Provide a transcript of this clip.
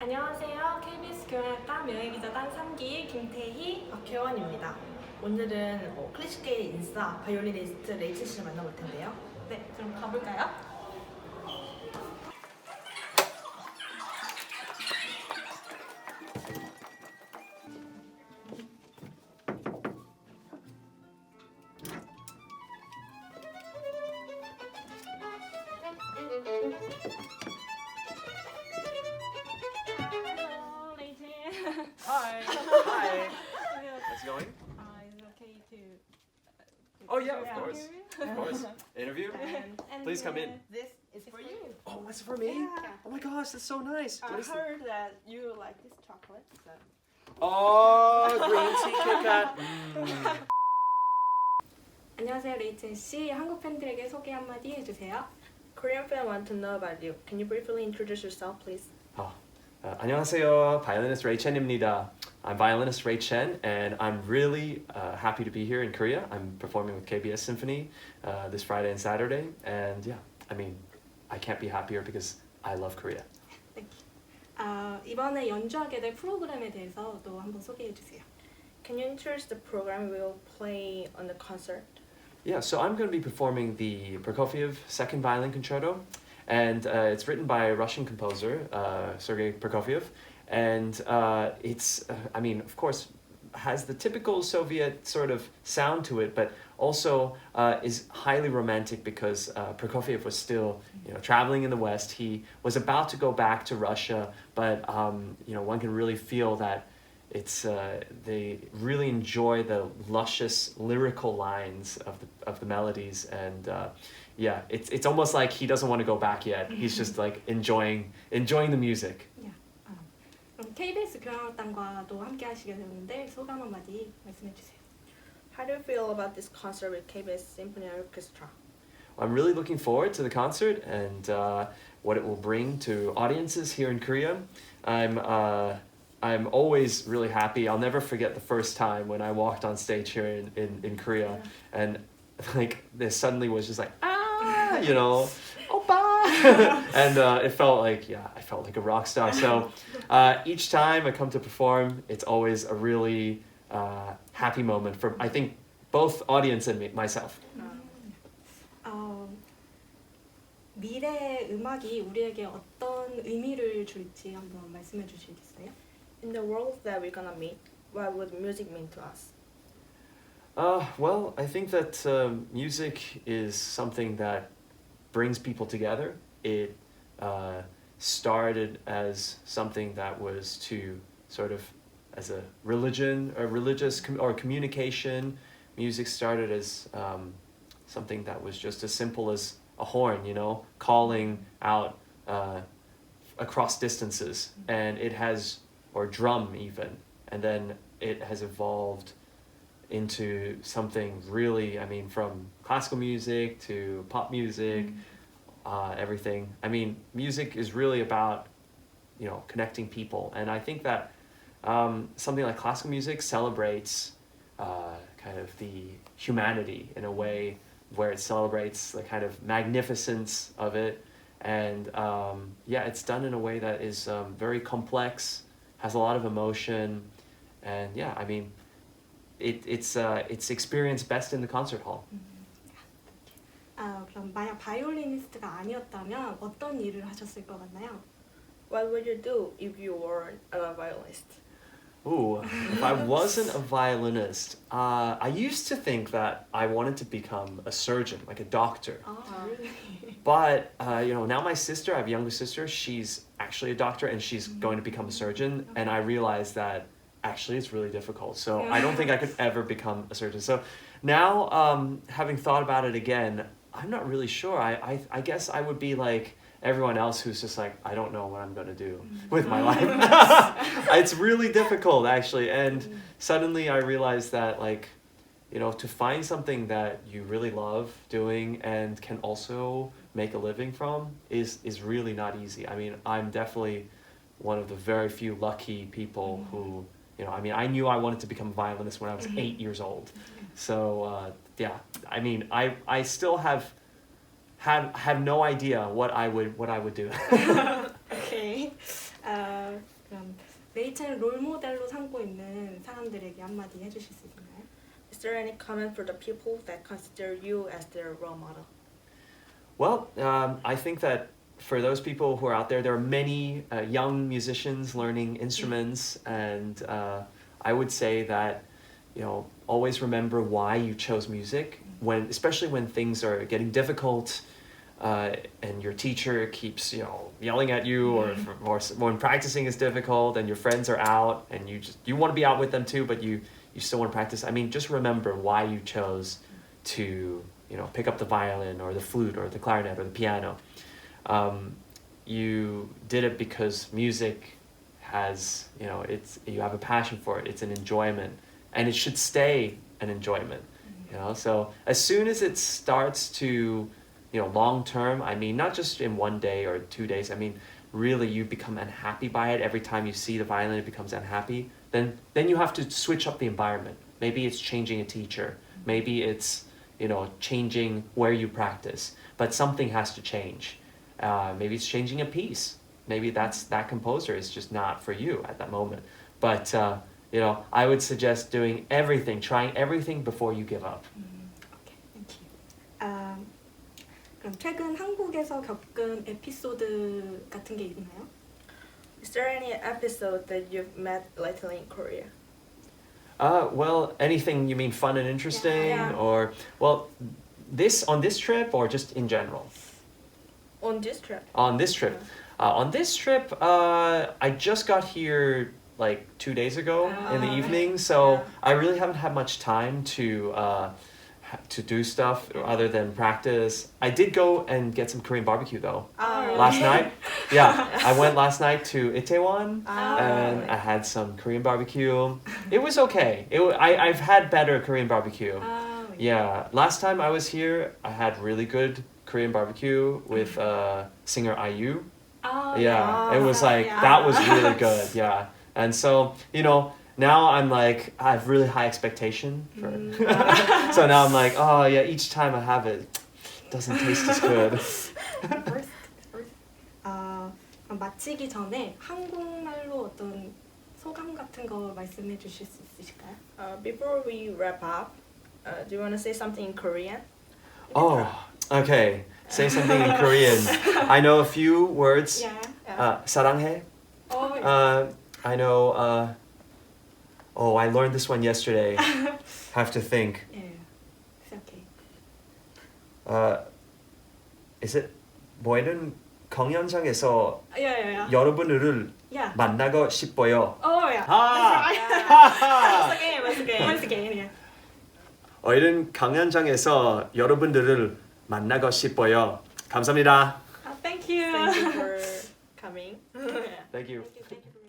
안녕하세요. KBS교향악단 명예기자단 3기 김태희, 박혜원입니다. 오늘은 클래식계의 인싸 바이올리니스트 레이첼 씨를 만나볼 텐데요. 네, 그럼 가볼까요? Hello, Rachel. Hi. Hi. How's it going? Is it okay to? Oh yeah, of Yeah. course. Of course. Interview? And Please come in. This is for you. Oh, that's for me? Yeah. Oh my gosh, that's so nice. I What is it? heard that you like this chocolate. So. Oh, green tea Kit Kat. 안녕하세요, 레이첼 씨. 한국 팬들에게 소개 한마디 해주세요. Korean fan want to know about you. Can you briefly introduce yourself, please? 안녕하세요. Violinist Chen입니다. I'm violinist Chen, and I'm really happy to be here in Korea. I'm performing with KBS Symphony this Friday and Saturday, and yeah, I mean, I can't be happier because I love Korea. 이번에 연주하게 될 프로그램에 대해서 또 한번 소개해 주세요. Can you introduce the program we will play on the concert? Yeah, so I'm going to be performing the Prokofiev Second Violin Concerto, and it's written by a Russian composer, Sergei Prokofiev, and it's, I mean, of course, has the typical Soviet sort of sound to it, but also is highly romantic because Prokofiev was still, traveling in the West. He was about to go back to Russia, but one can really feel that it's they really enjoy the luscious lyrical lines of the melodies, and yeah, it's almost like he doesn't want to go back yet. He's just like enjoying the music. 그럼 KBS 교향악단과도 함께 하시게 되는데 소감 한마디 말씀해 주세요. How do you feel about this concert with KBS Symphony Orchestra? I'm really looking forward to the concert and what it will bring to audiences here in Korea. I'm always really happy. I'll never forget the first time when I walked on stage here in Korea, and like there suddenly was just like oppa, and it felt like I felt like a rock star. So each time I come to perform, it's always a really happy moment for I think both audience and myself. 미래의 음악이 우리에게 어떤 의미를 줄지 한번 말씀해 주시겠어요? In the world that we're gonna meet, what would music mean to us? Well, I think that music is something that brings people together. It started as something that was to sort of as a religion, or religious or communication. Music started as something that was just as simple as a horn, calling out across distances, and it has, or drum even, and then it has evolved into something really, I mean, from classical music to pop music, everything. I mean, music is really about, connecting people, and I think that something like classical music celebrates kind of the humanity in a way where it celebrates the kind of magnificence of it, and it's done in a way that is very complex, has a lot of emotion, and I mean, it's experienced best in the concert hall. 그럼 만약 바이올리니스트가 아니었다면 어떤 일을 하셨을 것 같나요? What would you do if you weren't a violinist? Ooh, if I wasn't a violinist, I used to think that I wanted to become a surgeon, like a doctor. Really? But now my sister, I have a younger sister, she's actually a doctor and she's going to become a surgeon, and I realized that actually it's really difficult. So I don't think I could ever become a surgeon. So now, having thought about it again, I'm not really sure. I guess I would be like everyone else who's just like, I don't know what I'm going to do with my life. It's really difficult, actually. And suddenly I realized that, like, to find something that you really love doing and can also make a living from is really not easy. I mean, I'm definitely one of the very few lucky people who, I mean, I knew I wanted to become a violinist when I was 8 years old. So, I mean, I still have no idea what I would do. Okay. 레이첼을 롤 모델로 삼고 있는 사람들에게 한마디 해주실 수 있나요? Is there any comment for the people that consider you as their role model? Well, I think that for those people who are out there, there are many young musicians learning instruments, and I would say that, you know, always remember why you chose music, especially when things are getting difficult, and your teacher keeps, you know, yelling at you, or when practicing is difficult and your friends are out and you want to be out with them too, but you still want to practice. I mean, just remember why you chose to, you know, pick up the violin or the flute or the clarinet or the piano. You did it because music has, you know, you have a passion for it. It's an enjoyment, and it should stay an enjoyment. You know, so as soon as it starts to, you know, long term, I mean, not just in 1 day or 2 days, I mean, really you become unhappy by it. Every time you see the violin, it becomes unhappy. Then you have to switch up the environment. Maybe it's changing a teacher. Maybe it's, you know, changing where you practice. But something has to change. Maybe it's changing a piece. Maybe that composer is just not for you at that moment. But you know, I would suggest doing everything, trying everything before you give up. Okay, thank you. 그럼 최근 한국에서 겪은 에피소드 같은 게 있나요? Is there any episode that you've met lately in Korea? Well, anything you mean fun and interesting, Yeah. or well, on this trip or just in general? On this trip. On this trip, I just got here like 2 days ago in the evening, so Yeah. I really haven't had much time to do stuff other than practice. I did go and get some Korean barbecue though. Last night. Yeah, I went last night to Itaewon and I had some Korean barbecue. It was okay. I've had better Korean barbecue. Yeah, last time I was here, I had really good Korean barbecue with singer IU. Yeah, it was like, that was really good. Yeah, and so, you know, now I'm like, I have really high expectation for so now I'm like, oh yeah, each time I have it, doesn't taste as good. First. 그럼 마치기 전에 한국말로 어떤 소감 같은 거 말씀해 주실 수 있으실까요? Before we wrap up, do you want to say something in Korean? Oh, okay. Say something in Korean. I know a few words. Yeah. 사랑해. I know. Oh, I learned this one yesterday. Have to think. Yeah. It's okay. Is it 뭐는 공연장에서 Yeah. 여러분을 Yeah. 만나고 싶어요. Oh yeah. 아! Once again, once again. Once again. Yeah. 오늘은 공연장에서 여러분들을 만나고 싶어요. 감사합니다. Thank you. Thank you for coming. Thank you. Thank you.